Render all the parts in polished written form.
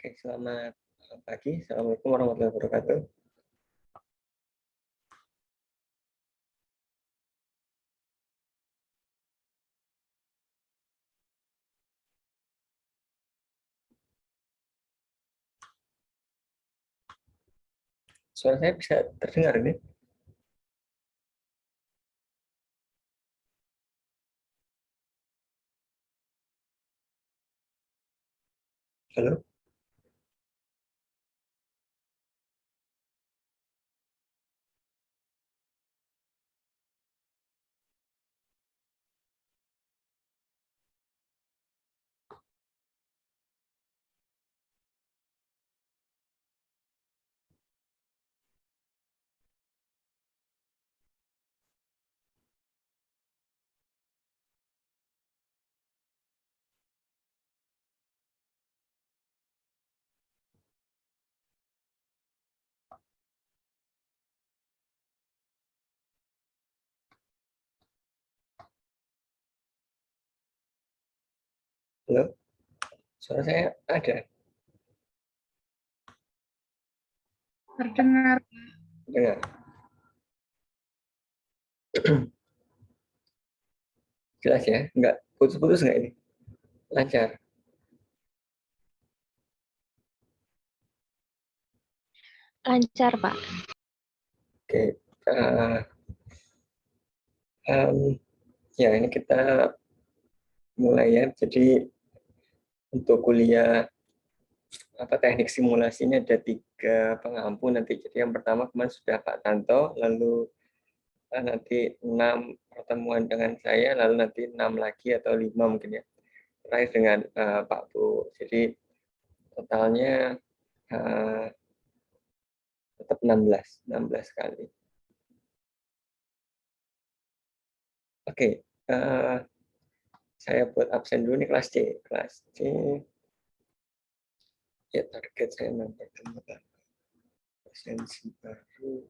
Oke, selamat pagi. Assalamualaikum warahmatullahi wabarakatuh. Suara saya bisa terdengar ini? Halo? Halo? Suara saya ada? Terdengar. Dengar? Jelas ya? Enggak putus-putus enggak ini? Lancar? Lancar, Pak. Oke. Ya, ini kita mulai ya. Jadi untuk kuliah teknik simulasinya ada 3 pengampu nanti. Jadi yang pertama kemarin sudah Pak Tanto, lalu nanti 6 pertemuan dengan saya, lalu nanti 6 lagi atau 5 mungkin ya. Terakhir dengan Pak Bu. Jadi totalnya tetap 16 kali. Oke, saya buat absen dulu nih kelas C. Kelas C, ya target saya nambah presensi baru.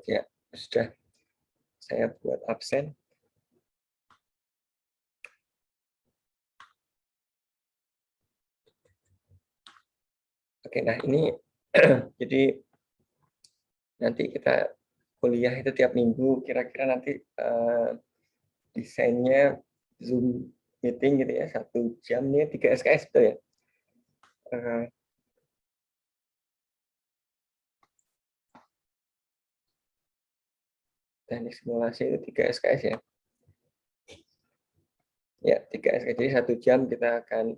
Ya, sudah saya buat absen. Oke, nah ini jadi nanti kita kuliah itu tiap minggu, kira-kira nanti desainnya Zoom meeting gitu ya, 1 jam nih 3 SKS betul ya. Teknik simulasi itu 3 SKS ya. Ya, 3 SKS. Jadi 1 jam kita akan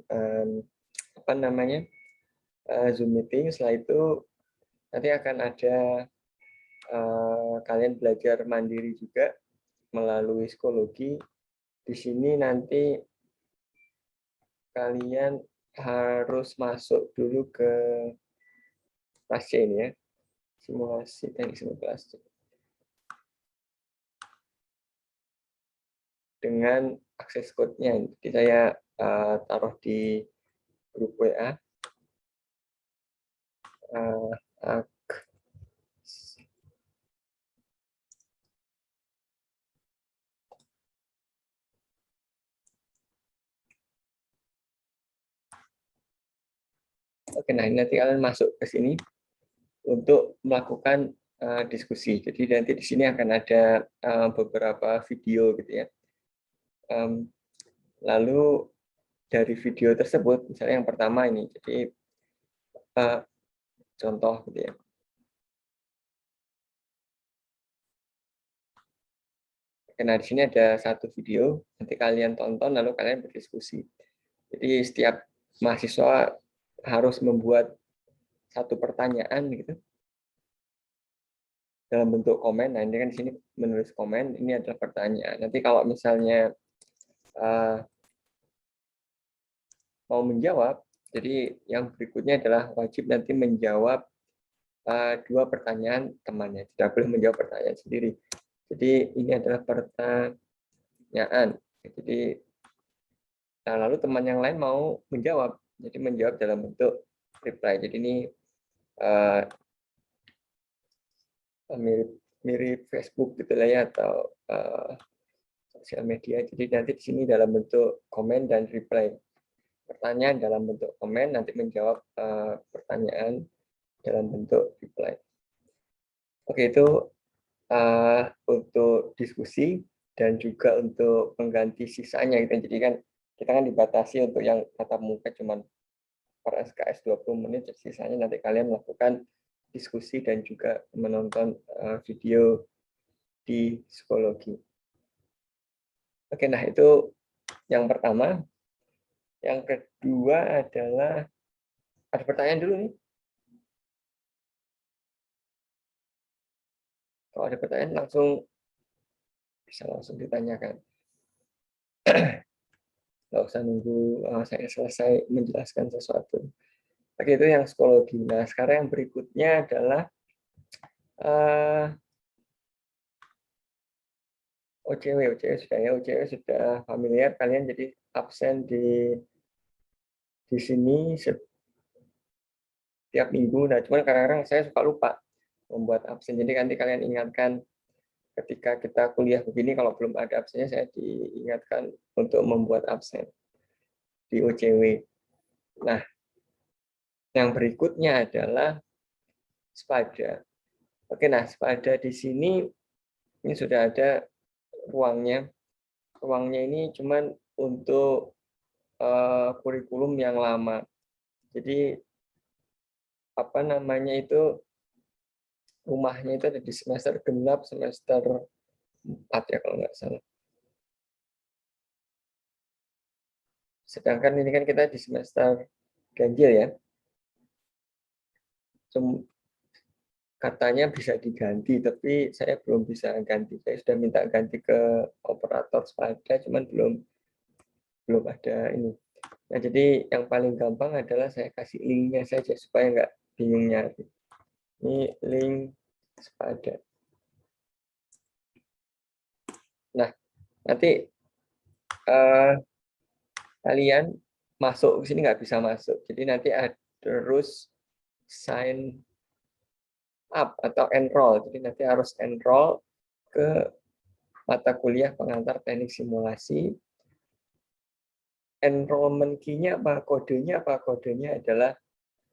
Zoom meeting. Setelah itu nanti akan ada kalian belajar mandiri juga melalui psikologi. Di sini nanti kalian harus masuk dulu ke kelas C ini ya, simulasi teknik simulasi dengan akses code-nya. Jadi saya taruh di grup WA. Oke, nah ini nanti kalian masuk ke sini untuk melakukan diskusi. Jadi nanti di sini akan ada beberapa video gitu ya. Lalu dari video tersebut, misalnya yang pertama ini, jadi contoh gitu ya. Nah, di sini ada satu video, nanti kalian tonton lalu kalian berdiskusi. Jadi setiap mahasiswa harus membuat satu pertanyaan gitu dalam bentuk komen. Nah, ini kan di sini menulis komen, ini adalah pertanyaan. Nanti kalau misalnya mau menjawab, jadi yang berikutnya adalah wajib nanti menjawab dua pertanyaan temannya, tidak boleh menjawab pertanyaan sendiri. Jadi ini adalah pertanyaan. Jadi lalu teman yang lain mau menjawab, jadi menjawab dalam bentuk reply. Jadi ini mirip mirip Facebook gitu lah ya, atau sosial media. Jadi nanti di sini dalam bentuk komen dan reply. Pertanyaan dalam bentuk komen, nanti menjawab pertanyaan dalam bentuk reply. Oke, itu untuk diskusi dan juga untuk pengganti sisanya gitu. Jadi kan kita kan dibatasi untuk yang tatap muka cuma per SKS 20 menit, jadi sisanya nanti kalian melakukan diskusi dan juga menonton video di psikologi. Oke, nah itu yang pertama. Yang kedua adalah, ada pertanyaan dulu nih. Kalau ada pertanyaan bisa langsung ditanyakan. Nggak usah nunggu saya selesai menjelaskan sesuatu. Oke, itu yang psikologi. Nah, sekarang yang berikutnya adalah OCW. OCW sudah familiar kalian, jadi absen di sini setiap minggu. Nah, cuman kadang-kadang saya suka lupa membuat absen. Jadi nanti kalian ingatkan ketika kita kuliah begini, kalau belum ada absennya saya diingatkan untuk membuat absen di OCW. Nah, yang berikutnya adalah SPADA. Oke, nah SPADA di sini ini sudah ada ruangnya. Ruangnya ini cuman untuk kurikulum yang lama. Jadi apa namanya itu, rumahnya itu ada di semester genap, semester 4 ya kalau nggak salah. Sedangkan ini kan kita di semester ganjil ya. Katanya bisa diganti, tapi saya belum bisa ganti. Saya sudah minta ganti ke operator SPADA, cuman belum ada ini. Nah, jadi yang paling gampang adalah saya kasih linknya saja supaya nggak bingung nyari. Ini link SPADA. Nah, nanti kalian masuk ke sini nggak bisa masuk. Jadi nanti terus sign up atau enroll. Jadi nanti harus enroll ke mata kuliah pengantar teknik simulasi. Enrollment key-nya apa, kodenya apa? Kodenya adalah,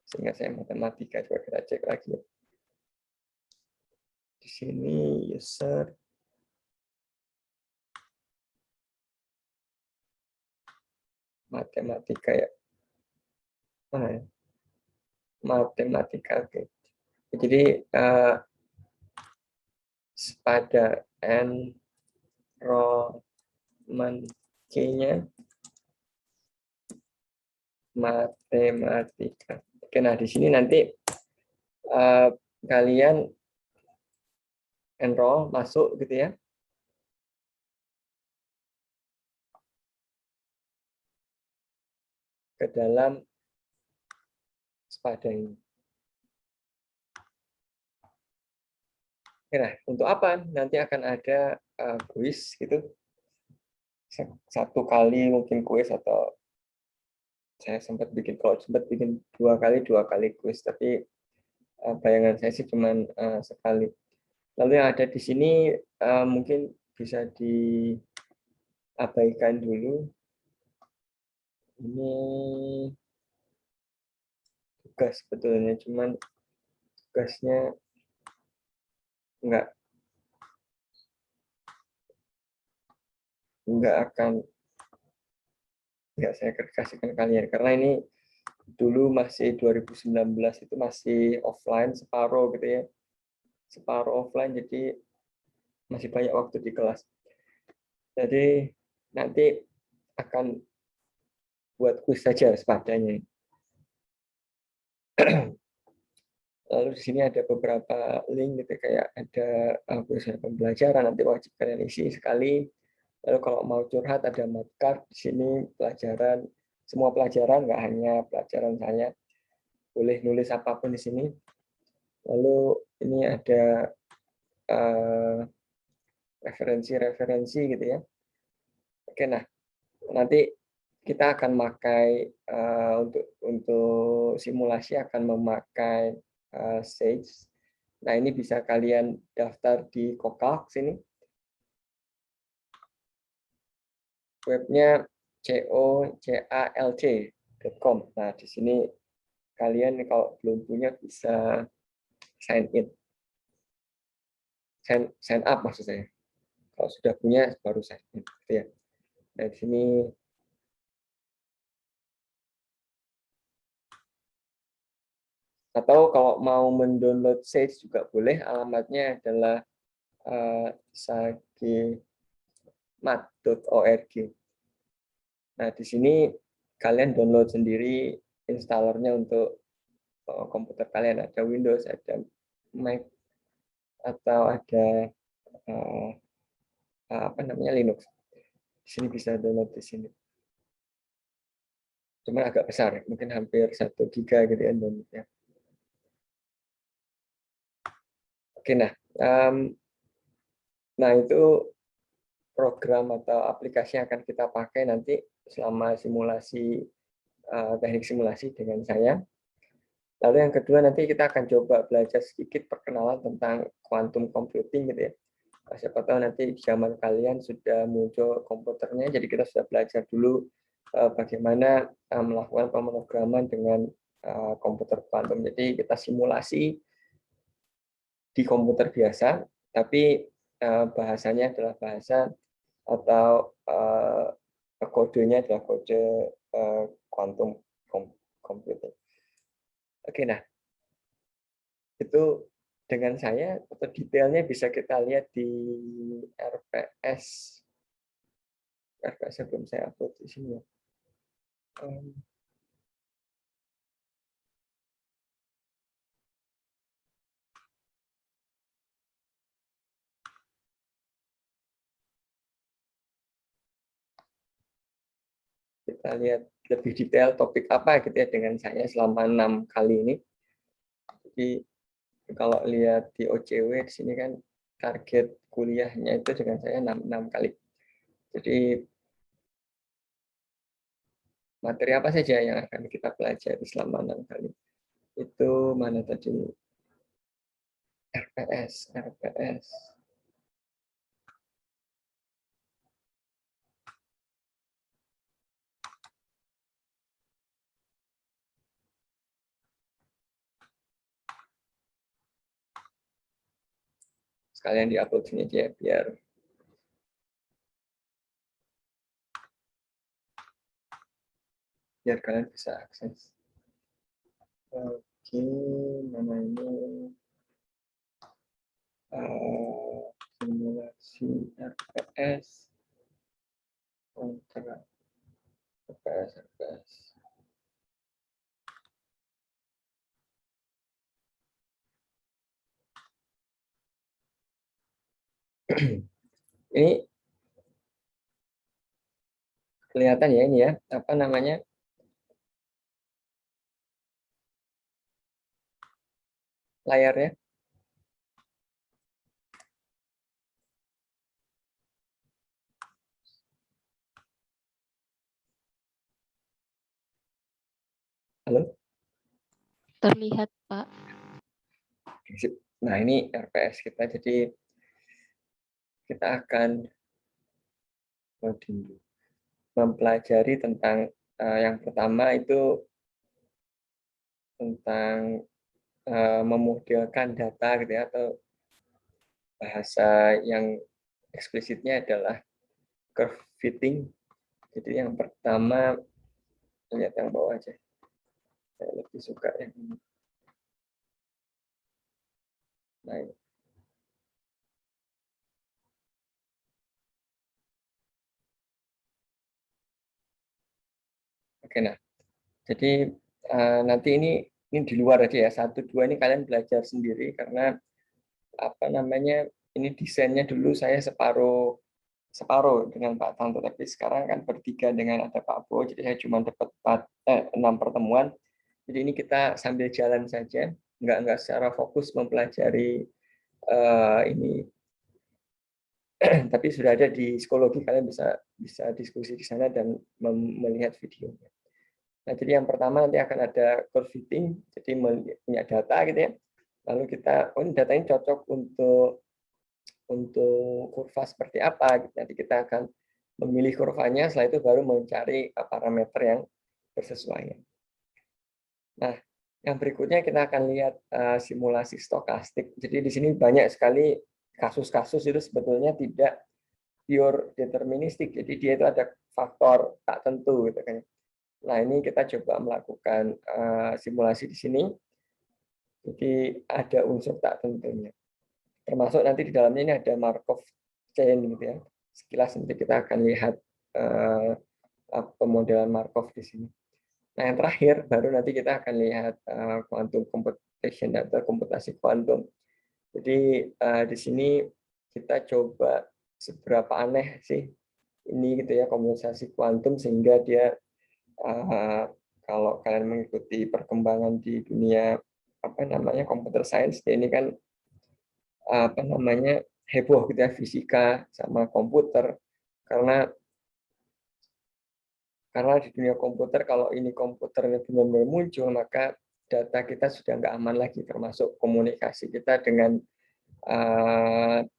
sehingga saya matematika, coba kita cek lagi. Di sini user matematika ya. Mana ya? Matematika, oke. Jadi pada enrollment key-nya matematika. Oke, nah di sini nanti kalian enroll, masuk gitu ya. Ke dalam SPADA ini. Nah, untuk apa? Nanti akan ada kuis gitu. Satu kali mungkin kuis, atau saya sempat bikin dua kali kuis, tapi bayangan saya sih cuma sekali. Lalu yang ada di sini mungkin bisa diabaikan dulu. Ini tugas sebetulnya, cuman tugasnya nggak akan saya kasihkan kalian, karena ini dulu masih 2019 itu masih offline separuh gitu ya, separuh offline, jadi masih banyak waktu di kelas. Jadi nanti akan buat kuis saja sepadanya. Lalu di sini ada beberapa link gitu, kayak ada kuisnya pembelajaran, nanti wajib kalian isi sekali. Lalu kalau mau curhat ada Matcard di sini, pelajaran, semua pelajaran, nggak hanya pelajaran saya, boleh nulis apapun di sini. Lalu ini ada referensi-referensi gitu ya. Oke, nah nanti kita akan memakai untuk simulasi akan memakai Sage. Nah, ini bisa kalian daftar di Kokak sini. Webnya cocalc.com. Nah, di sini kalian kalau belum punya bisa sign in. Sign up maksud saya. Kalau sudah punya baru sign in. Gitu ya. Nah, di sini atau kalau mau mendownload Sage juga boleh, alamatnya adalah sagemat.org. Nah, di sini kalian download sendiri installernya untuk komputer kalian, ada Windows, ada Mac, atau ada apa namanya Linux. Di sini bisa download di sini. Cuma agak besar, mungkin hampir 1 giga gitu ya downloadnya. Oke, nah itu program atau aplikasi yang akan kita pakai nanti selama simulasi, teknik simulasi dengan saya. Lalu yang kedua nanti kita akan coba belajar sedikit perkenalan tentang quantum computing gitu ya. Siapa tahu nanti di zaman kalian sudah muncul komputernya, jadi kita sudah belajar dulu bagaimana melakukan pemrograman dengan komputer kuantum. Jadi kita simulasi di komputer biasa, tapi bahasanya adalah bahasa atau kodenya adalah kode quantum computing. Oke, nah itu dengan saya, atau detailnya bisa kita lihat di RPS. RPS belum saya upload di sini ya. Kita lihat lebih detail topik apa gitu ya dengan saya selama 6 kali ini. Jadi kalau lihat di OCW di sini kan target kuliahnya itu dengan saya 6 kali. Jadi materi apa saja yang akan kita pelajari selama 6 kali. Itu mana tadi? RPS. Sekalian di-upload sini aja biar kalian bisa akses. Oke, mana ini? Simulasi RPS. Kontra RPS. Ini kelihatan ya ini ya, apa namanya? Layarnya. Halo? Terlihat, Pak. Nah, ini RPS kita, jadi kita akan mempelajari tentang yang pertama itu tentang memodelkan data gitu ya, atau bahasa yang eksplisitnya adalah curve fitting. Jadi yang pertama, lihat yang bawah aja. Saya lebih suka yang ini. Nah, Oke, nah, jadi nanti ini di luar aja ya, 1, 2 ini kalian belajar sendiri karena apa namanya, ini desainnya dulu saya separuh separuh dengan Pak Tanto, tapi sekarang kan bertiga dengan ada Pak Bo, jadi saya cuma dapat 6 pertemuan. Jadi ini kita sambil jalan saja, nggak secara fokus mempelajari ini, tapi sudah ada di psikologi, kalian bisa bisa diskusi di sana dan melihat videonya. Nah, jadi yang pertama nanti akan ada curve fitting, jadi punya data gitu ya. Lalu kita, oh ini data ini cocok untuk kurva seperti apa, gitu. Nanti kita akan memilih kurvanya, setelah itu baru mencari parameter yang bersesuaian. Nah, yang berikutnya kita akan lihat simulasi stokastik. Jadi di sini banyak sekali kasus-kasus itu sebetulnya tidak pure deterministik. Jadi dia itu ada faktor tak tentu gitu kan. Nah, ini kita coba melakukan simulasi di sini. Jadi ada unsur tak tentunya. Termasuk nanti di dalamnya ini ada Markov chain gitu ya. Sekilas nanti kita akan lihat pemodelan Markov di sini. Nah, yang terakhir baru nanti kita akan lihat quantum computation atau komputasi kuantum. Jadi di sini kita coba seberapa aneh sih ini gitu ya komputasi kuantum, sehingga dia kalau kalian mengikuti perkembangan di dunia apa namanya computer science, ini kan apa namanya heboh gitu ya, fisika sama komputer, karena di dunia komputer kalau ini komputernya benar-benar muncul, maka data kita sudah nggak aman lagi, termasuk komunikasi kita dengan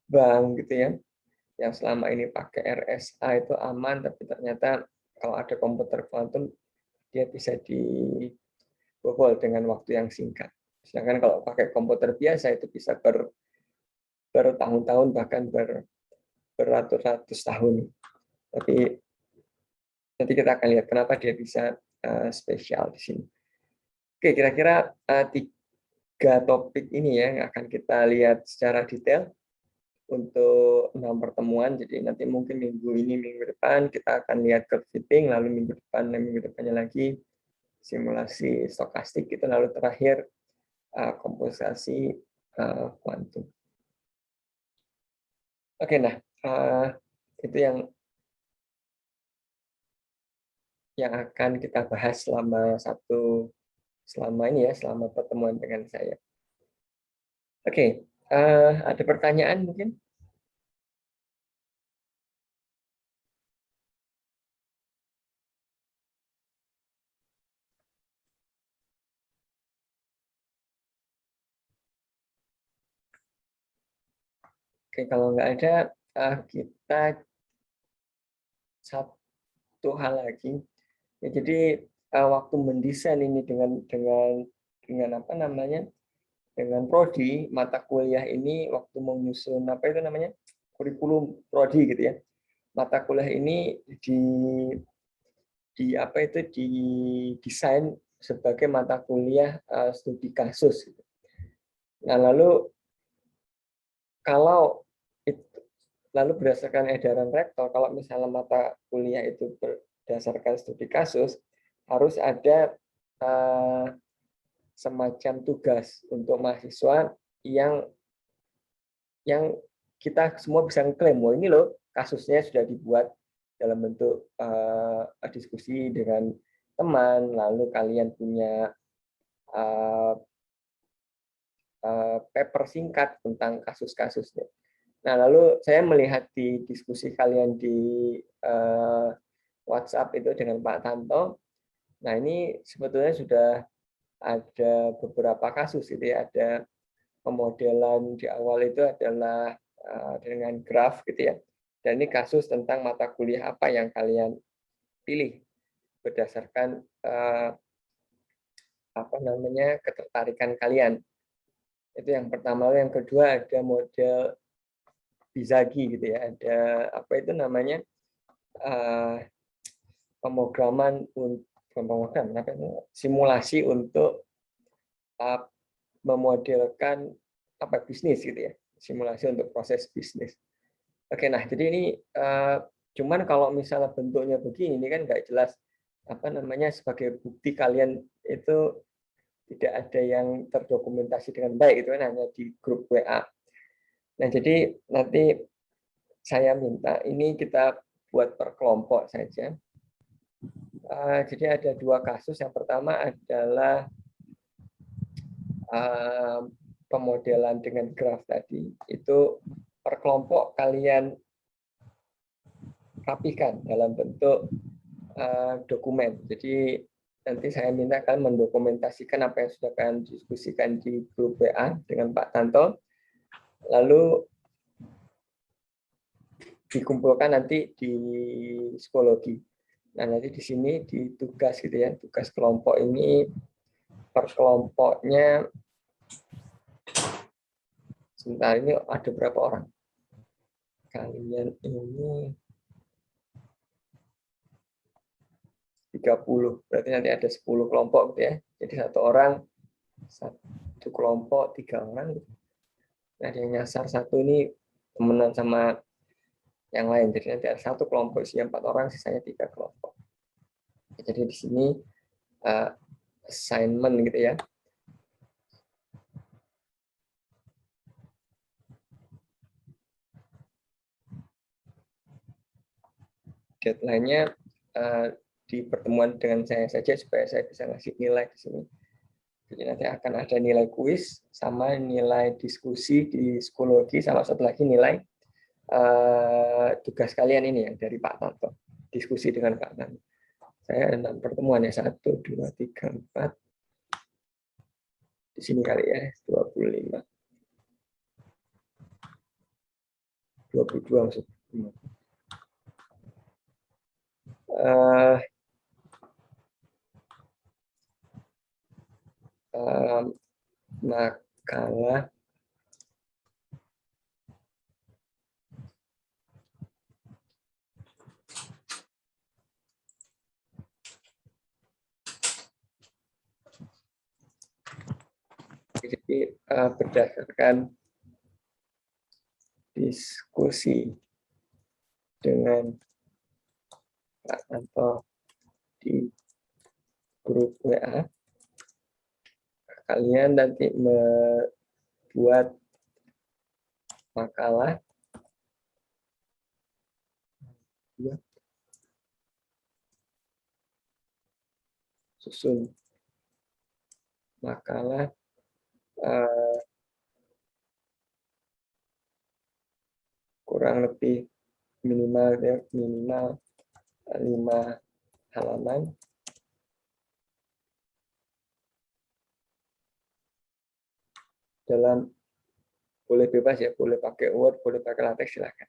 bank gitu ya, yang selama ini pakai RSA itu aman, tapi ternyata kalau ada komputer kuantum dia bisa dibobol dengan waktu yang singkat. Sedangkan kalau pakai komputer biasa itu bisa bertahun-tahun, bahkan beratus-ratus tahun. Tapi nanti kita akan lihat kenapa dia bisa spesial di sini. Oke, kira-kira 3 topik ini ya yang akan kita lihat secara detail untuk 6 pertemuan. Jadi nanti mungkin minggu ini, minggu depan kita akan lihat curve fitting, lalu minggu depan dan minggu depannya lagi simulasi stokastik, itu lalu terakhir komputasi kuantum. Oke, nah itu yang akan kita bahas selama ini ya, selama pertemuan dengan saya. Oke, ada pertanyaan mungkin? Oke, kalau nggak ada, kita satu hal lagi. Ya, jadi waktu mendesain ini dengan apa namanya, dengan prodi mata kuliah ini, waktu menyusun apa itu namanya, kurikulum prodi gitu ya. Mata kuliah ini di apa itu didesain sebagai mata kuliah studi kasus. Nah, lalu kalau lalu berdasarkan edaran rektor, kalau misalnya mata kuliah itu berdasarkan studi kasus, harus ada semacam tugas untuk mahasiswa yang kita semua bisa ngeklaim, wah ini loh kasusnya sudah dibuat dalam bentuk diskusi dengan teman, lalu kalian punya paper singkat tentang kasus-kasusnya. Nah, lalu saya melihat di diskusi kalian di WhatsApp itu dengan Pak Tanto. Nah, ini sebetulnya sudah ada beberapa kasus gitu ya. Ada pemodelan di awal itu adalah dengan graf gitu ya. Dan ini kasus tentang mata kuliah apa yang kalian pilih berdasarkan apa namanya ketertarikan kalian. Itu yang pertama. Lalu yang kedua ada model Bizagi gitu ya. Ada apa itu namanya pemrograman simulasi untuk memodelkan apa bisnis gitu ya, simulasi untuk proses bisnis. Oke, nah jadi ini cuman kalau misalnya bentuknya begini ini kan nggak jelas apa namanya, sebagai bukti kalian itu tidak ada yang terdokumentasi dengan baik, itu kan hanya di grup WA. Nah, jadi nanti saya minta ini kita buat per kelompok saja. Jadi ada 2 kasus. Yang pertama adalah pemodelan dengan graf tadi. Itu per kelompok kalian rapikan dalam bentuk dokumen. Jadi nanti saya minta kalian mendokumentasikan apa yang sudah kalian diskusikan di grup WA dengan Pak Tanto, lalu dikumpulkan nanti di psikologi. Nah, nanti di sini di tugas gitu ya, tugas kelompok ini per kelompoknya sebentar ini ada berapa orang? Kalian ini 30, berarti nanti ada 10 kelompok gitu ya. Jadi satu orang, satu kelompok 3 orang. Nah, yang nyasar satu ini temenan sama yang lain. Jadi nanti ada satu kelompok isinya 4 orang, sisanya 3 kelompok. Jadi di sini assignment gitu ya. Deadline-nya di pertemuan dengan saya saja supaya saya bisa ngasih nilai di sini. Jadi nanti akan ada nilai kuis sama nilai diskusi di psikologi sama satu lagi nilai tugas kalian ini yang dari Pak Tanto, diskusi dengan Pak Tanto. Saya 6 pertemuan ya, 1, 2, 3, 4. Di sini kali ya, 25. 22 maksudnya. Makalah jadi berdasarkan diskusi dengan Pak Tanto di grup WA, kalian nanti membuat makalah susun makalah kurang lebih minimal 5 halaman dalam, boleh bebas ya, boleh pakai Word, boleh pakai LaTeX, silakan.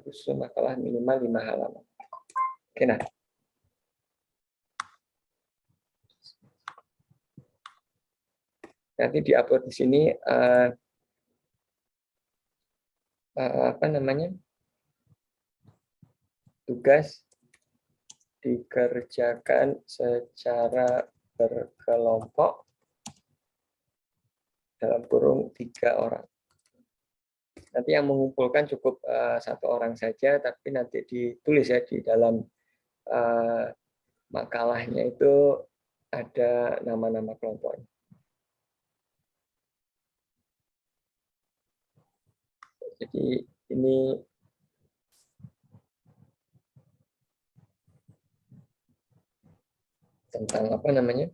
Khusus makalah minimal 5 halaman. Oke, nah. Nanti diupload di sini apa namanya, tugas dikerjakan secara berkelompok dalam kurung 3 orang. Nanti yang mengumpulkan cukup 1 orang saja, tapi nanti ditulis ya di dalam makalahnya itu ada nama-nama kelompoknya. Jadi ini tentang apa namanya?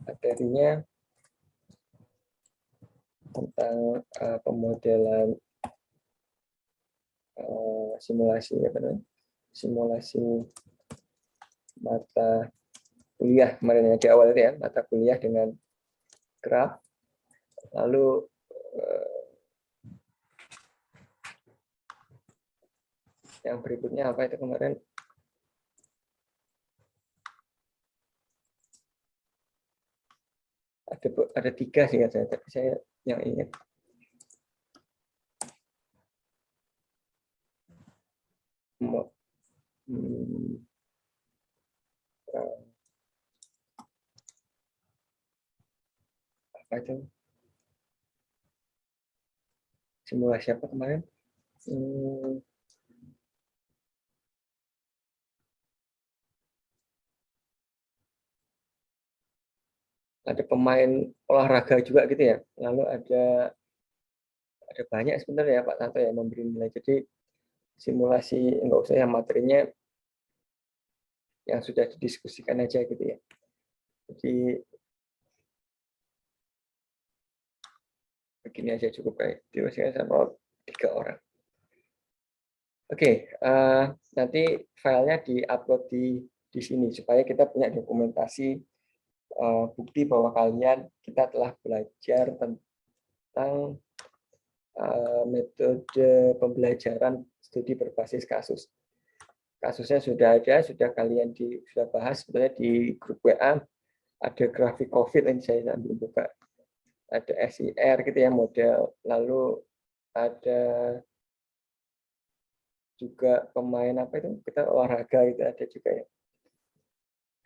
Materinya tentang pemodelan simulasi apa namanya? Simulasi mata kuliah kemarin yang di awal itu ya, mata kuliah dengan graf. Lalu yang berikutnya apa itu kemarin? Ada 3 sih saya, tapi saya yang ingat. Apa itu? Simulasi apa kemarin? Ada pemain olahraga juga gitu ya. Lalu ada banyak sebenarnya Pak Tanto yang memberi nilai. Jadi simulasi enggak usah yang materinya yang sudah didiskusikan aja gitu ya. Jadi begini aja cukup baik. Diskusikan sama 3 orang. Oke, nanti filenya diupload di sini supaya kita punya dokumentasi bukti bahwa kita telah belajar tentang metode pembelajaran studi berbasis kasus. Kasusnya sudah ada, sudah bahas sebenarnya di grup WA, ada grafik COVID yang saya sambil buka, ada SIR gitu ya model, lalu ada juga pemain apa itu kita olahraga itu ada juga ya.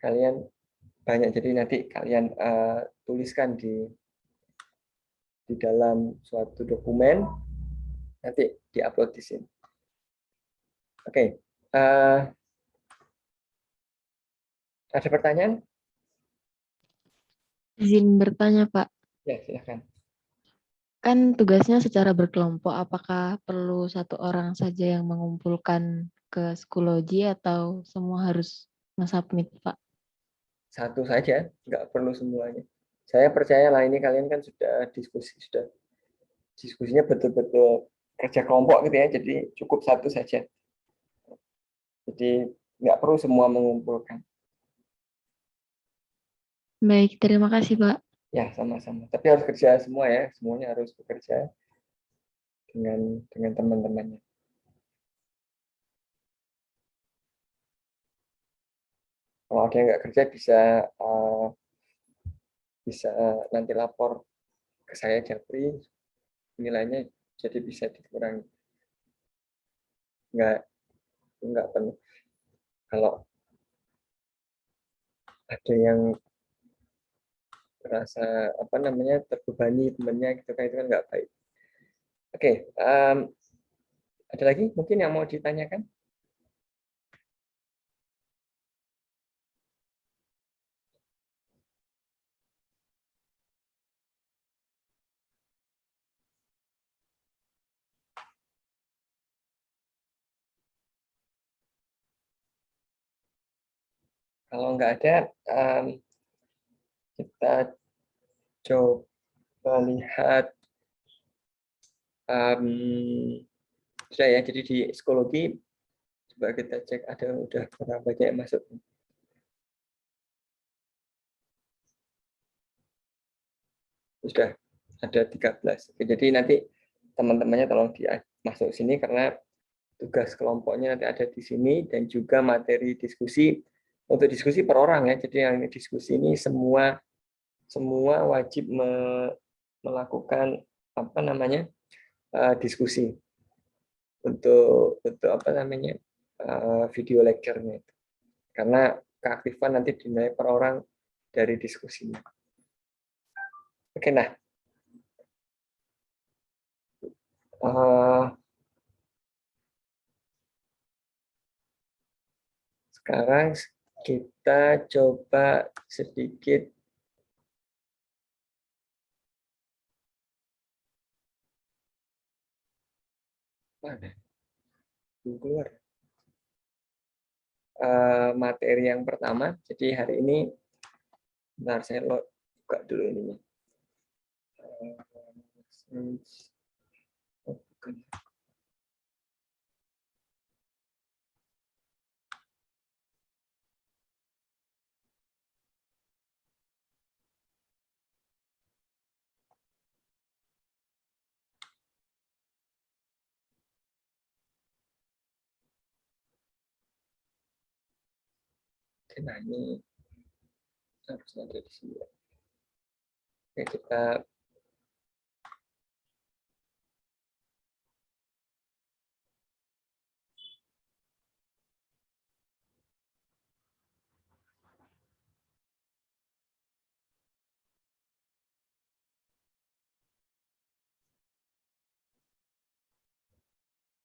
Kalian banyak, jadi nanti kalian tuliskan di dalam suatu dokumen, nanti diupload di sini. Oke, ada pertanyaan? Izin bertanya, Pak. Ya, silakan. Kan tugasnya secara berkelompok, apakah perlu satu orang saja yang mengumpulkan ke Skuloji atau semua harus nge-submit, Pak? Satu saja, nggak perlu semuanya. Saya percaya lah ini kalian kan sudah diskusinya betul-betul kerja kelompok gitu ya, jadi cukup satu saja. Jadi nggak perlu semua mengumpulkan. Baik, terima kasih, Pak. Ya, sama-sama. Tapi harus kerja semua ya, semuanya harus bekerja dengan teman-temannya. Kalau ada yang nggak kerja bisa nanti lapor ke saya Japri, nilainya jadi bisa dikurangi. Nggak nggak penuh. Kalau ada yang merasa apa namanya terbebani temannya gitu kan, itu kan nggak baik. Oke, ada lagi mungkin yang mau ditanyakan? Kalau nggak ada, kita coba lihat, sudah ya. Jadi di psikologi coba kita cek ada udah berapa banyak yang masuk. Sudah ada 13. Oke, jadi nanti teman-temannya tolong masuk sini karena tugas kelompoknya nanti ada di sini dan juga materi diskusi untuk diskusi per orang ya. Jadi yang diskusi ini semua wajib melakukan apa namanya diskusi untuk apa namanya video lecture-nya itu. Karena keaktifan nanti dinilai per orang dari diskusinya. Oke, nah sekarang kita coba sedikit mana keluar materi yang pertama. Jadi hari ini, bentar saya buka dulu ininya. Oh, bukan. Nah, ini harusnya ada di sini. Oke, kita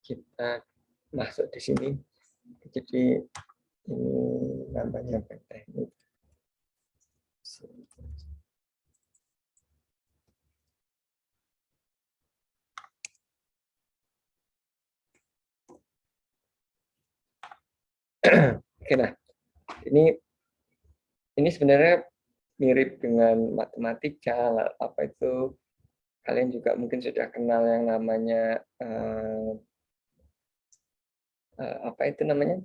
kita masuk di sini. Jadi ini namanya teknik. Oke, nah ini sebenarnya mirip dengan matematika. Apa itu? Kalian juga mungkin sudah kenal yang namanya apa itu namanya?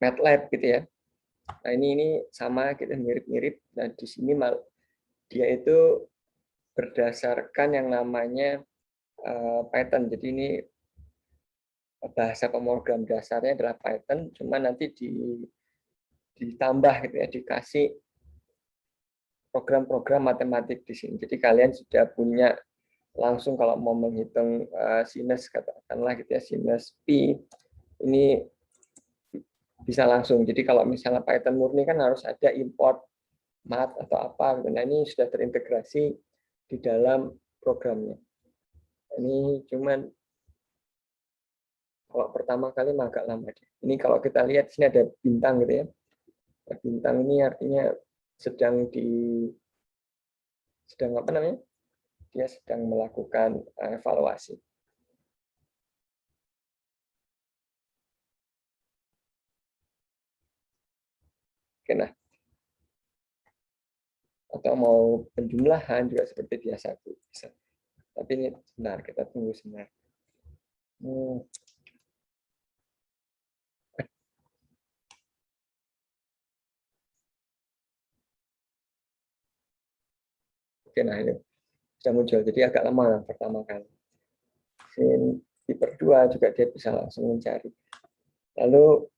MATLAB gitu ya. Nah, ini sama, kita mirip-mirip. Nah, di sini dia itu berdasarkan yang namanya Python. Jadi ini bahasa pemrogram dasarnya adalah Python, cuma nanti ditambah gitu ya, dikasih program-program matematik di sini. Jadi kalian sudah punya langsung kalau mau menghitung sinus katakanlah gitu ya, sinus pi ini bisa langsung. Jadi kalau misalnya Python murni kan harus ada import math atau apa gitu. Nah, ini sudah terintegrasi di dalam programnya. Ini cuman kalau pertama kali agak lama. Ini kalau kita lihat sini ada bintang gitu ya. Bintang ini artinya sedang apa namanya? Dia sedang melakukan evaluasi. Oke, nah, atau mau penjumlahan juga seperti biasa bisa. Tapi ini sebentar, kita tunggu sebentar. Oke, nah ini sudah muncul. Jadi agak lama yang pertama kali. Sin pi per 2 juga dia bisa langsung mencari. Lalu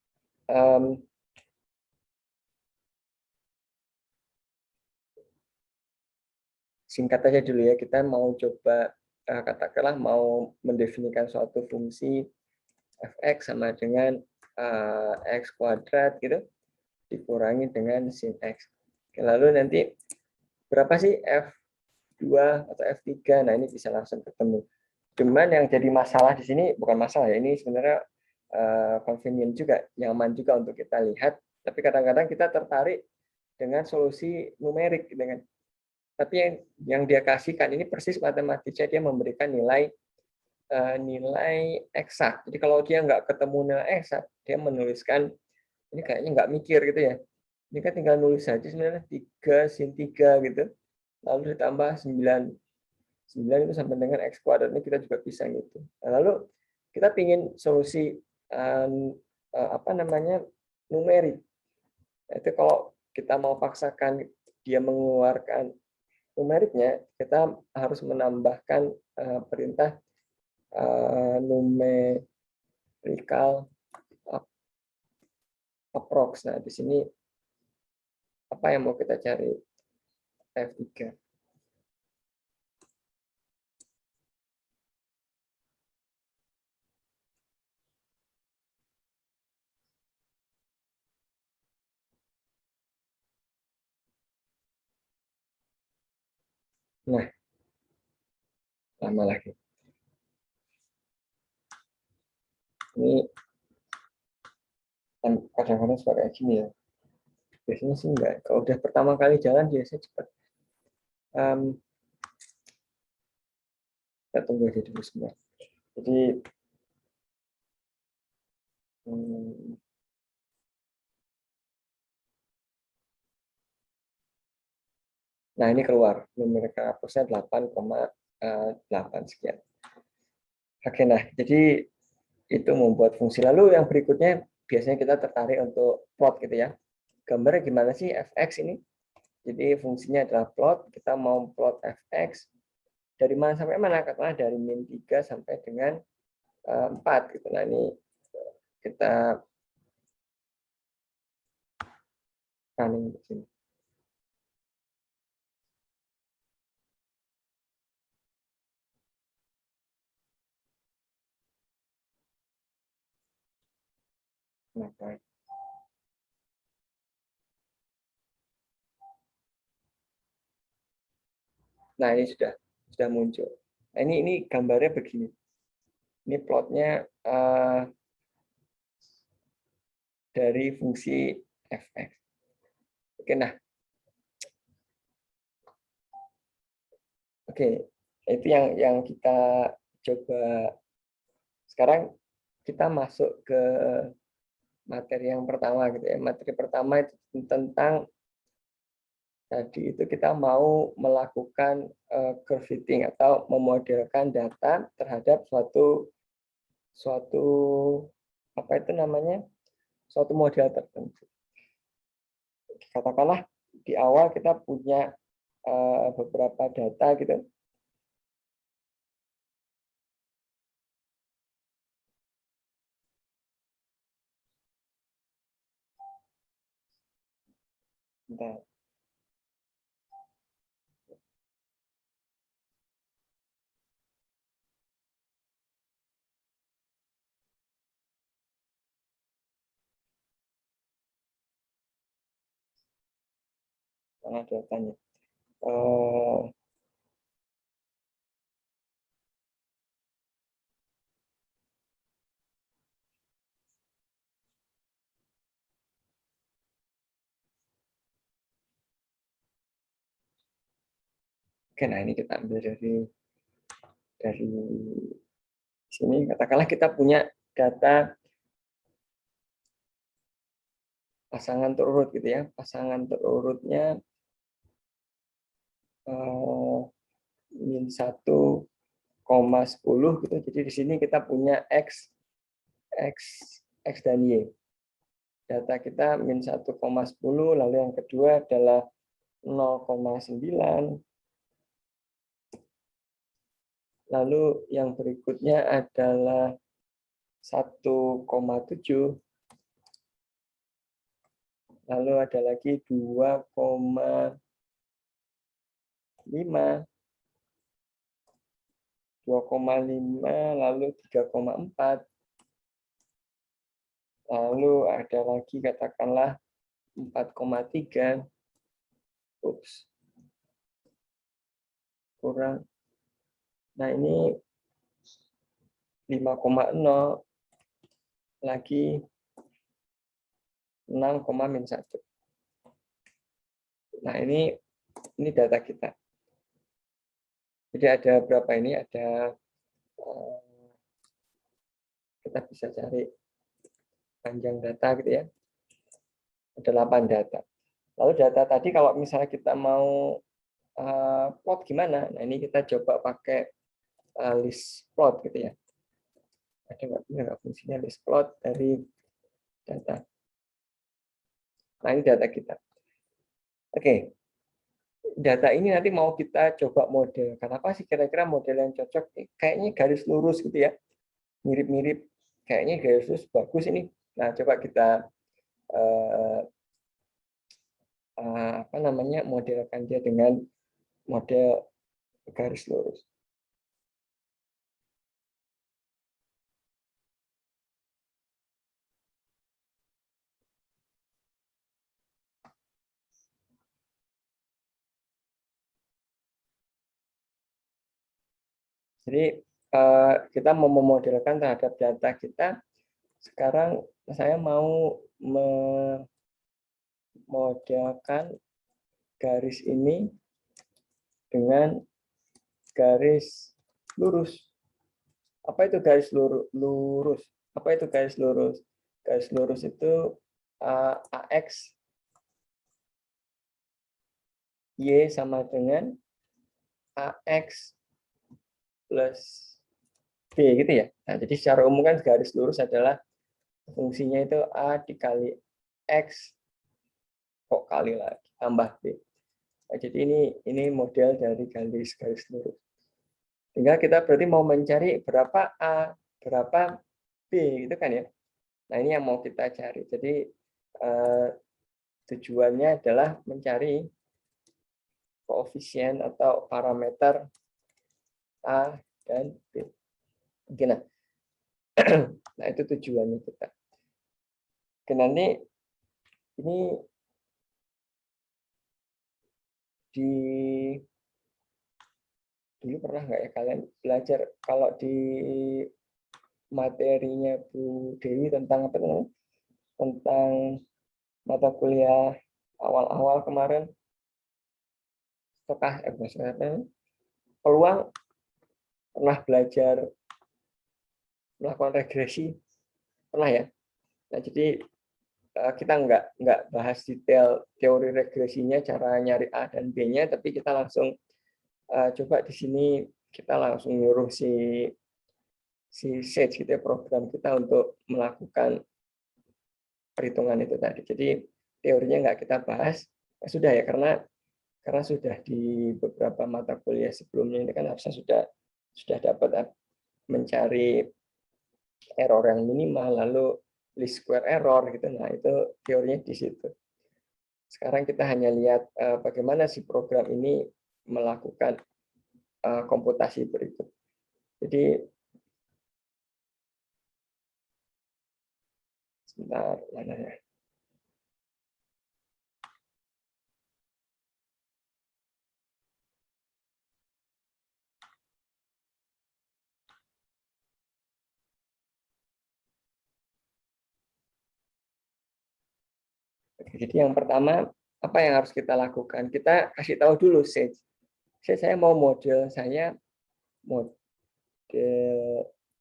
singkat aja dulu ya, kita mau coba katakanlah mau mendefinisikan suatu fungsi fx sama dengan x kuadrat gitu dikurangi dengan sin x. Oke, lalu nanti berapa sih f2 atau f3? Nah, ini bisa langsung ketemu. Cuman yang jadi masalah di sini bukan masalah ya, ini sebenarnya convenient juga, nyaman juga untuk kita lihat. Tapi kadang-kadang kita tertarik dengan solusi numerik dengan tapi yang dia kasihkan ini persis matematika, dia memberikan nilai eksak. Jadi kalau dia nggak ketemu nilai eksak, dia menuliskan ini kayaknya nggak mikir gitu ya. Ini kan tinggal nulis saja sebenarnya 3 sin 3 gitu. Lalu ditambah 9. 9 itu sama dengan x kuadrat, ini kita juga bisa gitu. Nah, lalu kita ingin solusi apa namanya numerik. Itu kalau kita mau paksakan dia mengeluarkan numeriknya, kita harus menambahkan perintah numerical approx. Nah, di sini apa yang mau kita cari? F3. Nah, lama lagi. Ini kadang-kadang suka kayak gini ya. Biasanya sih enggak. Kalau udah pertama kali jalan biasanya cepat. Kita tunggu aja dulu sebentar. Jadi nah ini keluar numerical approach-nya 8,8 sekian. Oke, nah jadi itu membuat fungsi. Lalu yang berikutnya biasanya kita tertarik untuk plot gitu ya. Gambarnya gimana sih fx ini? Jadi fungsinya adalah plot, kita mau plot fx dari mana sampai mana? Katakanlah dari min 3 sampai dengan 4 gitu. Nah, ini kita running di sini. Nah, ini sudah muncul. Nah, ini gambarnya begini. Ini plotnya dari fungsi fx. Oke, nah, oke, itu yang kita coba. Sekarang kita masuk ke materi yang pertama gitu ya. Materi pertama itu tentang tadi itu kita mau melakukan curve fitting atau memodelkan data terhadap suatu apa itu namanya? Suatu model tertentu. Katakanlah di awal kita punya beberapa data gitu. Bentar. Mana datanya? Oke, nah ini kita ambil dari sini. Katakanlah kita punya data pasangan terurut gitu ya. Pasangan terurutnya min 1,10 gitu. Jadi di sini kita punya x, x, x dan y. Data kita min 1,10, lalu yang kedua adalah 0,9. Lalu yang berikutnya adalah 1,7. Lalu ada lagi 2,5, 2,5, lalu 3,4. Lalu ada lagi katakanlah 4,3. Ups. Kurang. Nah, ini 5,0 lagi 6,-1. Nah, ini data kita. Jadi ada berapa ini? Ada kita bisa cari panjang data gitu ya. Ada 8 data. Lalu data tadi kalau misalnya kita mau plot gimana? Nah, ini kita coba pakai list plot gitu ya. Ada nggak fungsinya list plot dari data? Nah, ini data kita. Oke, data ini nanti mau kita coba model. Kenapa sih kira-kira model yang cocok? Kayaknya garis lurus gitu ya, mirip-mirip. Kayaknya garis lurus bagus ini. Nah, coba kita apa namanya modelkan dia dengan model garis lurus. Jadi kita mau memodelkan terhadap data kita. Sekarang saya mau memodelkan garis ini dengan garis lurus. Apa itu garis lurus? Apa itu garis lurus? Garis lurus itu AX Y sama dengan AX plus B gitu ya. Nah, jadi secara umum kan garis lurus adalah fungsinya itu A dikali X kok kali lagi tambah B. Nah, jadi ini model dari garis lurus. Tinggal kita berarti mau mencari berapa A, berapa B gitu kan ya. Nah, ini yang mau kita cari. Jadi tujuannya adalah mencari koefisien atau parameter A dan B. Oke, nah itu tujuannya kita. Oke, nanti ini dulu pernah nggak ya kalian belajar kalau di materinya Bu Dewi tentang apa namanya? Tentang mata kuliah awal-awal kemarin, peluang, pernah belajar melakukan regresi, pernah ya? Nah, jadi kita nggak bahas detail teori regresinya, cara nyari A dan B-nya, tapi kita langsung coba di sini kita langsung nyuruh si Sage gitu ya, program kita untuk melakukan perhitungan itu tadi. Jadi teorinya nggak kita bahas, ya sudah ya, karena sudah di beberapa mata kuliah sebelumnya ini kan harusnya sudah dapat mencari error yang minimal, lalu least square error gitu. Nah, itu teorinya di situ. Sekarang kita hanya lihat bagaimana si program ini melakukan komputasi berikut. Jadi sebentar, mana ya? Jadi yang pertama, apa yang harus kita lakukan? Kita kasih tahu dulu Sage. Saya mau model saya model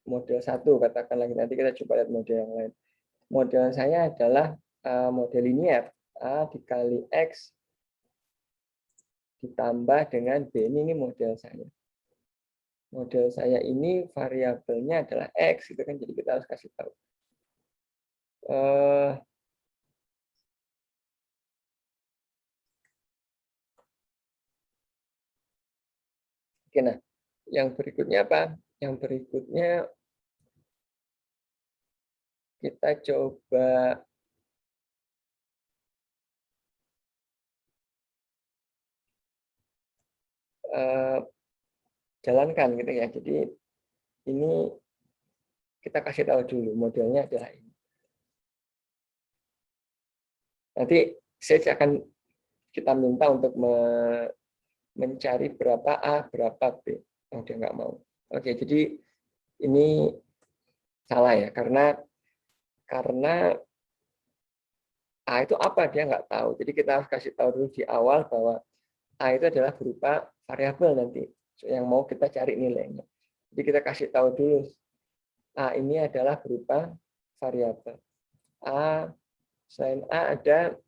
1, katakan lagi, nanti kita coba lihat model yang lain. Model saya adalah model linear, A dikali X ditambah dengan B. Ini model saya. Model saya ini variabelnya adalah X, gitu kan, jadi kita harus kasih tahu. Oke, nah, yang berikutnya apa? Yang berikutnya kita coba jalankan gitu ya. Jadi ini kita kasih tahu dulu modelnya adalah ini. Nanti saya akan kita minta untuk mencari berapa A, berapa B. Oh, dia nggak mau. Oke, jadi ini salah ya, karena A itu apa dia nggak tahu. Jadi kita harus kasih tahu dulu di awal bahwa A itu adalah berupa variabel nanti yang mau kita cari nilainya. Jadi kita kasih tahu dulu A ini adalah berupa variabel. A, selain A ada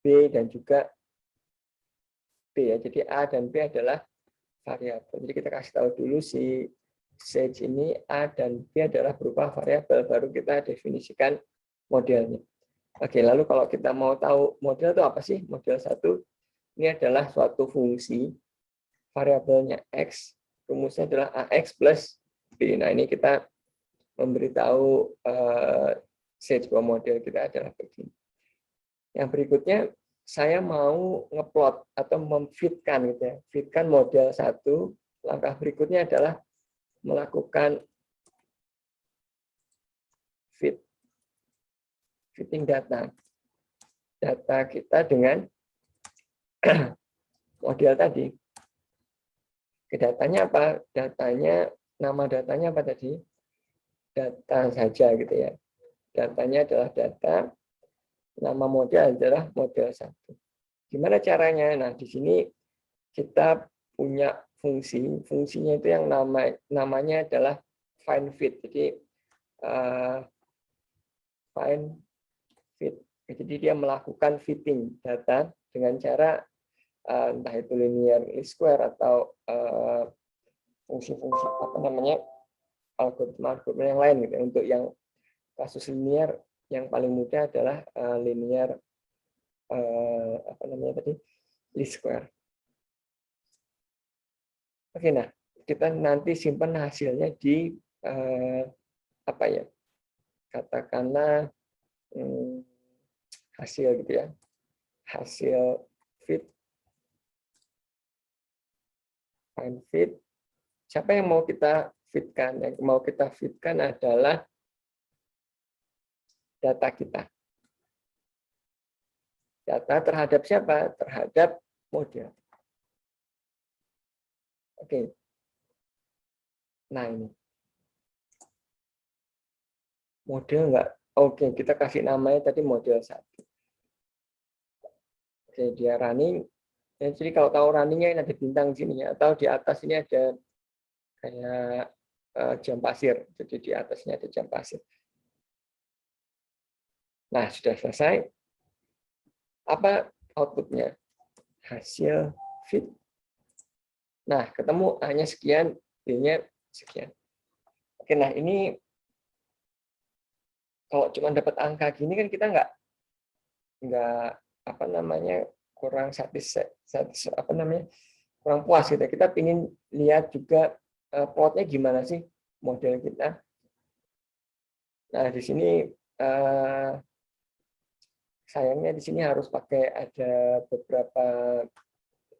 B dan juga B ya. Jadi A dan B adalah variabel. Jadi kita kasih tahu dulu si Sage ini A dan B adalah berupa variabel, baru kita definisikan modelnya. Oke, lalu kalau kita mau tahu model itu apa sih? Model 1 ini adalah suatu fungsi, variabelnya X, rumusnya adalah AX plus B. Nah, ini kita memberitahu Sage bahwa model kita adalah begini. Yang berikutnya, saya mau ngeplot atau memfitkan gitu ya. Fitkan model 1. Langkah berikutnya adalah melakukan fitting data kita dengan model tadi. Datanya apa? Nama datanya apa tadi? Data saja gitu ya. Datanya adalah data, nama model adalah model 1. Gimana caranya? Nah, di sini kita punya fungsinya itu yang namanya adalah find fit. Jadi find fit. Jadi dia melakukan fitting data dengan cara entah itu linear least square atau fungsi-fungsi algoritma yang lain gitu. Untuk yang kasus linear yang paling mudah adalah linear least square. Oke, nah kita nanti simpan hasilnya di katakanlah hasil gitu ya, hasil find fit. Siapa yang mau kita fitkan? Yang mau kita fitkan adalah data kita. Data terhadap siapa? Terhadap model. Oke. Nah ini. Model enggak? Oke, kita kasih namanya tadi model 1. Oke, dia running. Ya, jadi kalau tahu runningnya ini ada bintang sini ya, atau di atas ini ada kayak jam pasir. Jadi di atasnya ada jam pasir. Nah, sudah selesai. Apa outputnya? Hasil fit. Nah, ketemu A-nya sekian, B-nya sekian. Oke, nah ini kalau cuma dapat angka gini kan kita nggak apa namanya kurang apa namanya kurang puas gitu. Kita ingin lihat juga plotnya gimana sih model kita. Nah di sini sayangnya di sini harus pakai ada beberapa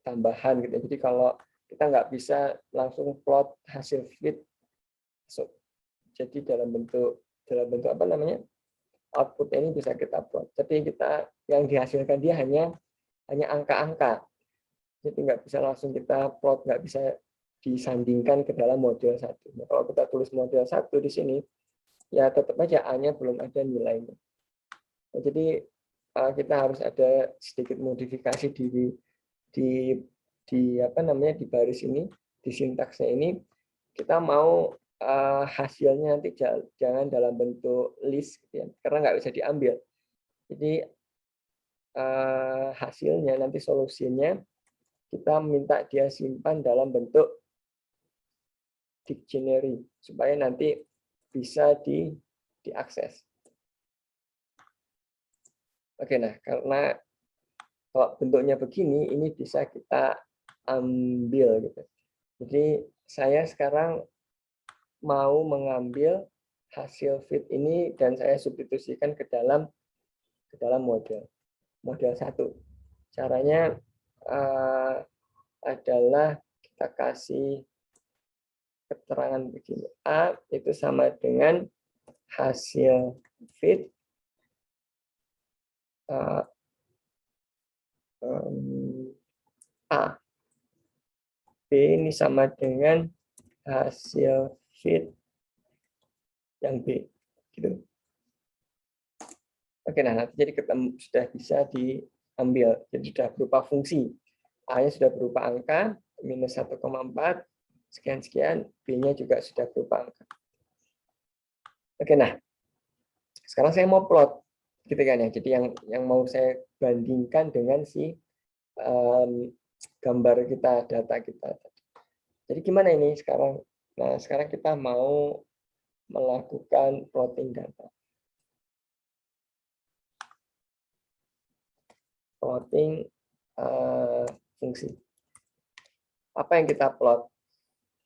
tambahan gitu. Jadi kalau kita nggak bisa langsung plot hasil fit, jadi dalam bentuk apa namanya output ini bisa kita plot. Tapi kita yang dihasilkan dia hanya angka-angka. Jadi nggak bisa langsung kita plot, nggak bisa disandingkan ke dalam model 1. Nah, kalau kita tulis model 1 di sini, ya tetap aja A-nya belum ada nilainya. Nah, jadi kita harus ada sedikit modifikasi di apa namanya di baris ini, di sintaksnya ini. Kita mau hasilnya nanti jangan dalam bentuk list, gitu ya, karena nggak bisa diambil. Jadi hasilnya nanti solusinya kita minta dia simpan dalam bentuk dictionary supaya nanti bisa diakses. Oke, nah karena kalau bentuknya begini, ini bisa kita ambil gitu. Jadi saya sekarang mau mengambil hasil fit ini dan saya substitusikan ke dalam model 1. Caranya adalah kita kasih keterangan begini. A itu sama dengan hasil fit A. B ini sama dengan hasil fit yang B. Gitu. Oke, nah nanti jadi ketemu, sudah bisa diambil. Jadi sudah berupa fungsi. A-nya sudah berupa angka, minus 1,4, sekian-sekian. B-nya juga sudah berupa angka. Oke, nah sekarang saya mau plot, gitu kan ya. Jadi yang mau saya bandingkan dengan si gambar kita, data kita. Jadi gimana ini sekarang? Nah, sekarang kita mau melakukan plotting data. Plotting fungsi. Apa yang kita plot?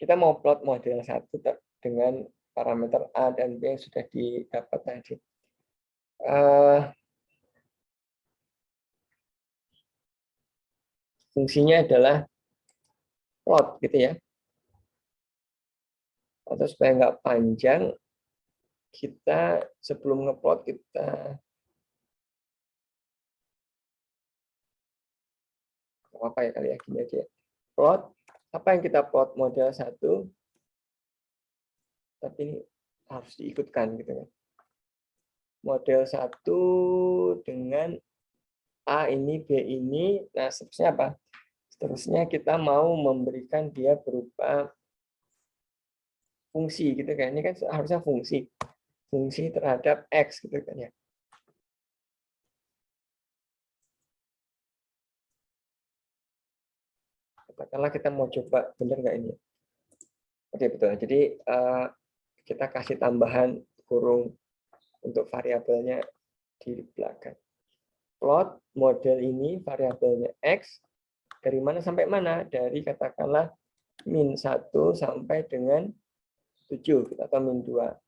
Kita mau plot model 1 dengan parameter A dan B yang sudah didapat tadi. Fungsinya adalah plot, gitu ya. Atau supaya nggak panjang, kita sebelum ngeplot kita apa ya kali ya gini aja. Plot apa yang kita plot model 1, tapi ini harus diikutkan gitu kan. Model 1 dengan A ini, B ini, nah seterusnya apa? Seterusnya kita mau memberikan dia berupa fungsi gitu kan. Ini kan harusnya fungsi terhadap X gitu kan ya. Katakanlah kita mau coba benar nggak ini. Oke, betul. Jadi kita kasih tambahan kurung untuk variabelnya di belakang. Plot model ini variabelnya X dari mana sampai mana? Dari katakanlah min 1 sampai dengan 7 atau min 2.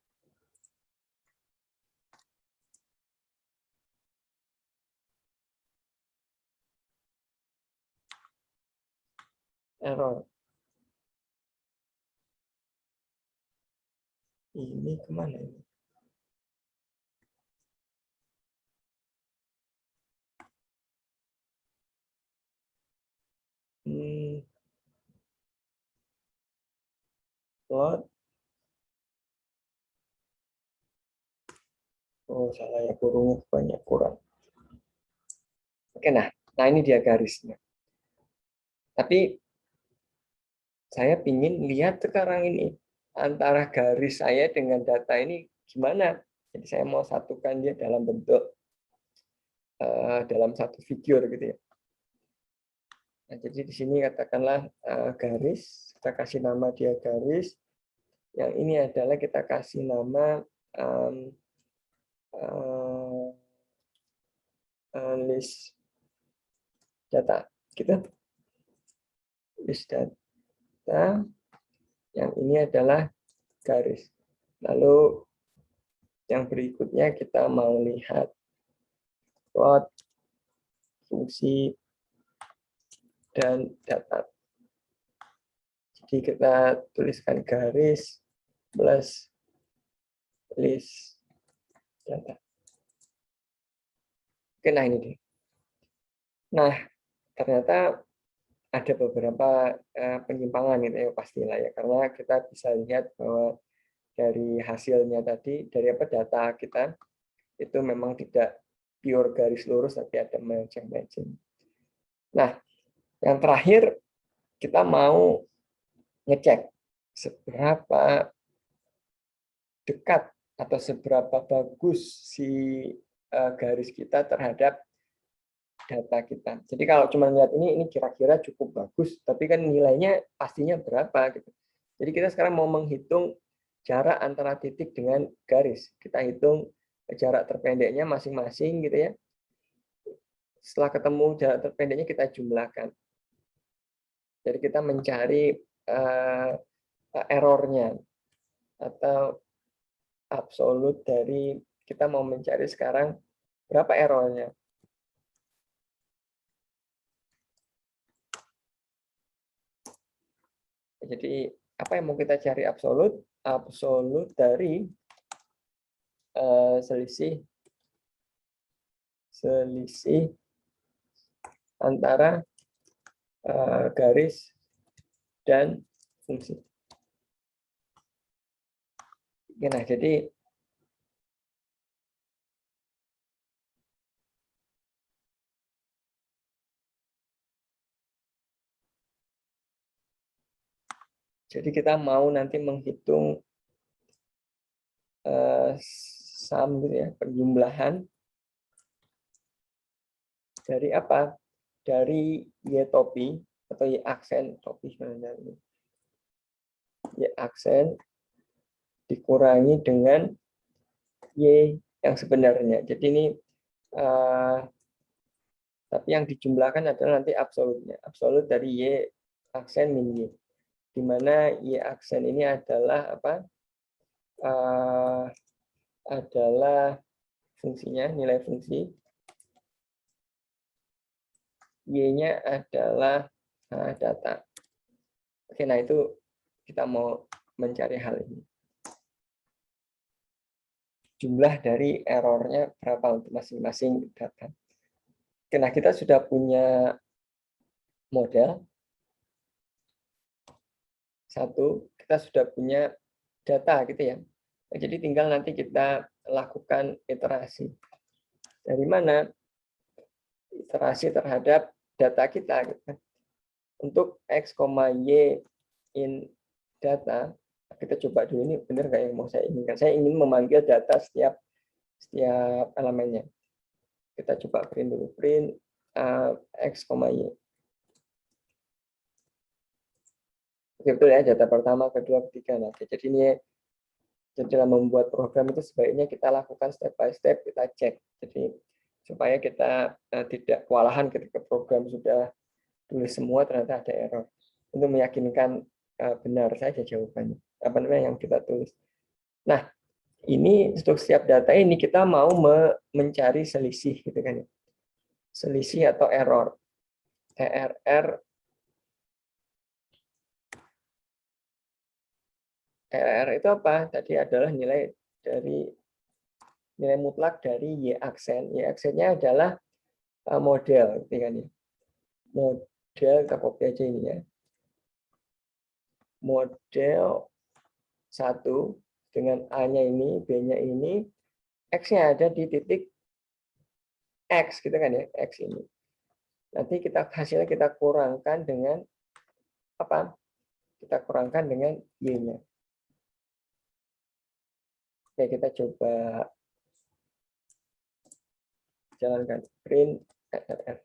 Error. Ini kemana ini? Plot Oh, salah ya, kurungnya banyak kurang. Oke, nah ini dia garisnya. Tapi saya ingin lihat sekarang ini antara garis saya dengan data ini gimana. Jadi saya mau satukan dia dalam bentuk dalam satu figur gitu ya. Nah, jadi di sini katakanlah garis, kita kasih nama dia garis. Yang ini adalah kita kasih nama list data. Gitu. List data. Yang ini adalah garis. Lalu yang berikutnya kita mau lihat plot, fungsi, dan data. Jadi kita tuliskan garis plus list data. Oke, nah ini dia. Nah, ternyata ada beberapa penyimpangan gitu ya pastilah ya, karena kita bisa lihat bahwa dari hasilnya tadi, dari apa data kita itu memang tidak pure garis lurus, tapi ada matching. Nah, yang terakhir kita mau ngecek seberapa dekat atau seberapa bagus si garis kita terhadap data kita. Jadi kalau cuma lihat ini kira-kira cukup bagus, tapi kan nilainya pastinya berapa gitu. Jadi kita sekarang mau menghitung jarak antara titik dengan garis. Kita hitung jarak terpendeknya masing-masing gitu ya. Setelah ketemu jarak terpendeknya kita jumlahkan. Jadi kita mencari errornya atau absolut dari, kita mau mencari sekarang berapa errornya. Jadi apa yang mau kita cari absolut? Absolut dari selisih antara garis dan fungsi. Nah, jadi kita mau nanti menghitung sum gitu ya, penjumlahan dari apa? Dari Y topi atau Y aksen topi sebenarnya ini. Y aksen dikurangi dengan Y yang sebenarnya. Jadi ini tapi yang dijumlahkan adalah nanti absolutnya. Absolut dari Y aksen min Y. Di mana Y aksen ini adalah apa? Adalah fungsinya, nilai fungsi. Y-nya adalah data. Oke, nah itu kita mau mencari hal ini. Jumlah dari errornya berapa untuk masing-masing data. Oke, nah kita sudah punya model. Satu, kita sudah punya data gitu ya. Nah, jadi tinggal nanti kita lakukan iterasi. Dari mana? Iterasi terhadap data kita. Gitu. Untuk X, Y in data, kita coba dulu ini benar nggak yang mau saya inginkan. Saya ingin memanggil data setiap elemennya. Kita coba print dulu, print X, Y. Oke, betul ya, data pertama, kedua, ketiga. Nah, jadi ini dalam membuat program itu sebaiknya kita lakukan step by step, kita cek. Jadi supaya kita tidak kewalahan ketika program sudah tulis semua ternyata ada error. Untuk meyakinkan benar saja jawabannya. Apa namanya yang kita tulis. Nah, ini untuk setiap data ini kita mau mencari selisih gitu kan ya. Selisih atau error. ERR itu apa? Tadi adalah nilai mutlak dari Y aksen. Y aksennya adalah model gitu kan ya. Model, kita copy aja ini ya. Model 1 dengan A-nya ini, B-nya ini, X-nya ada di titik X, gitu kan ya, X ini. Nanti hasilnya kita kurangkan dengan apa? Kita kurangkan dengan Y-nya. Oke, kita coba jalankan print error.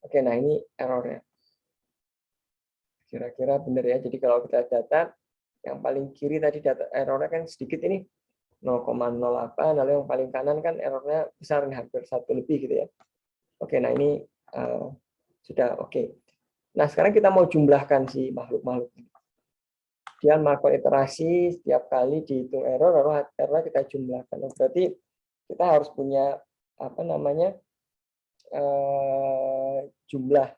Oke, nah ini errornya. Kira-kira benar ya. Jadi kalau kita data yang paling kiri tadi data errornya kan sedikit ini 0,08, lalu yang paling kanan kan errornya besar nih, hampir 1 lebih gitu ya. Oke, nah ini sudah oke. Nah, sekarang kita mau jumlahkan si makhluk-makhluk ini. Dia melakukan iterasi setiap kali dihitung error, lalu error kita jumlahkan. Nah, berarti kita harus punya apa namanya jumlah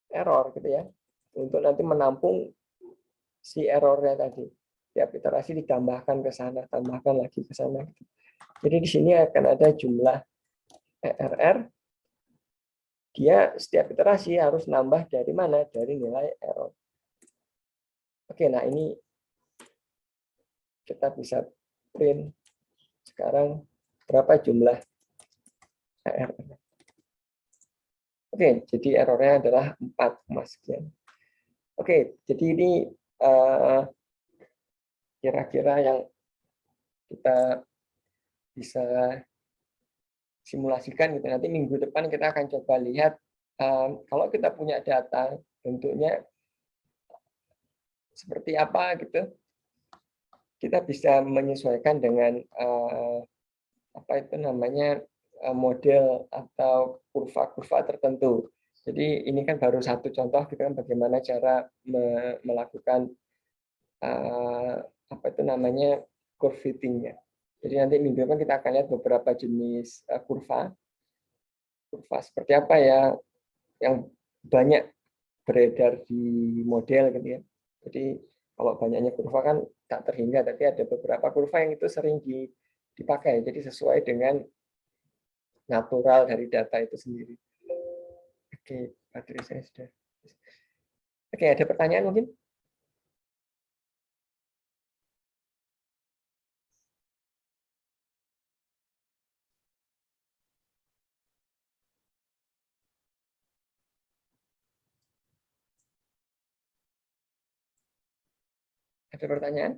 error gitu ya, untuk nanti menampung si errornya tadi. Setiap iterasi ditambahkan ke sana, tambahkan lagi ke sana. Jadi di sini akan ada jumlah ERR. Dia setiap iterasi harus nambah dari mana? Dari nilai error. Oke, nah ini kita bisa print sekarang berapa jumlah ERR. Oke, jadi errornya adalah 4, sekian. Oke, jadi ini kira-kira yang kita bisa simulasikan gitu. Nanti minggu depan kita akan coba lihat kalau kita punya data bentuknya seperti apa gitu, kita bisa menyesuaikan dengan apa itu namanya model atau kurva-kurva tertentu. Jadi ini kan baru satu contoh gitu kan, bagaimana cara melakukan apa itu namanya curve fitting-nya. Jadi nanti minggu depan kita akan lihat beberapa jenis kurva seperti apa ya yang banyak beredar di model gitu ya. Jadi kalau banyaknya kurva kan tak terhingga, tapi ada beberapa kurva yang itu sering dipakai. Jadi sesuai dengan natural dari data itu sendiri. Oke, baterai saya sudah. Oke, ada pertanyaan mungkin? Ada pertanyaan?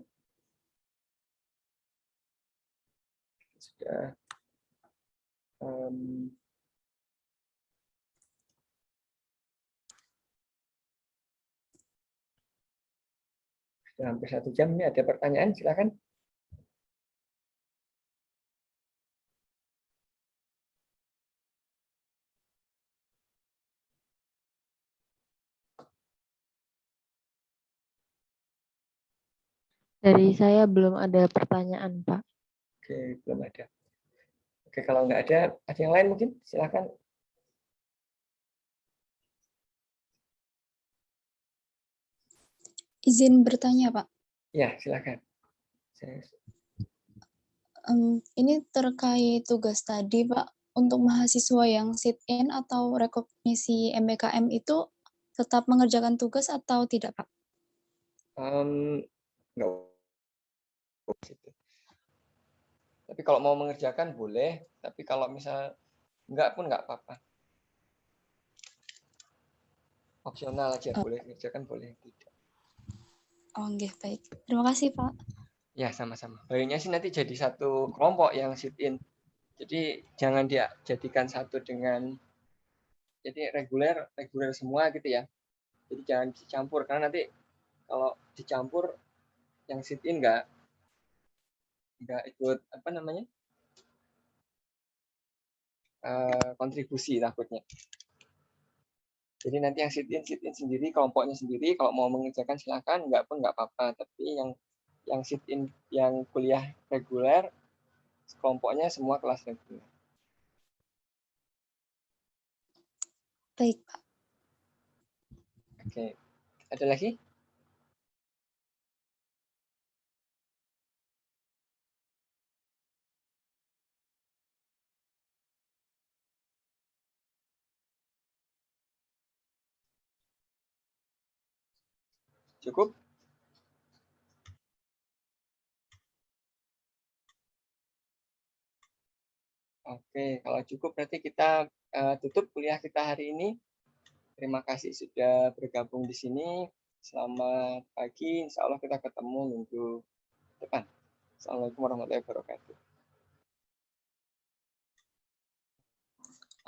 Sudah. Sudah hampir 1 jam. Ini ada pertanyaan, silakan. Dari saya belum ada pertanyaan, Pak. Oke, belum ada. Oke, kalau nggak ada yang lain mungkin, silakan. Izin bertanya, Pak. Ya, silakan. Ini terkait tugas tadi, Pak. Untuk mahasiswa yang sit-in atau rekognisi MBKM itu tetap mengerjakan tugas atau tidak, Pak? Nggak. Tapi kalau mau mengerjakan boleh, tapi kalau misal nggak pun nggak apa-apa. Opsional aja, boleh mengerjakan, boleh tidak. Oh, nggih, baik. Terima kasih, Pak. Ya, sama-sama. Baiknya sih nanti jadi satu kelompok yang sit-in. Jadi jangan dia jadikan satu dengan jadi reguler semua gitu ya. Jadi jangan dicampur, karena nanti kalau dicampur yang sit-in nggak ikut apa namanya kontribusi takutnya. Jadi nanti yang sit-in sendiri, kelompoknya sendiri. Kalau mau mengerjakan silakan, nggak pun nggak apa-apa. Tapi yang sit-in yang kuliah reguler, kelompoknya semua kelas reguler. Baik, Pak. Oke, ada lagi? Cukup? Oke, kalau cukup berarti kita tutup kuliah kita hari ini. Terima kasih sudah bergabung di sini. Selamat pagi. Insya Allah kita ketemu minggu depan. Assalamualaikum warahmatullahi wabarakatuh.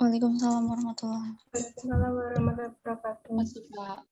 Waalaikumsalam warahmatullahi Waalaikumsalam warahmatullahi wabarakatuh. Masuk, Pak.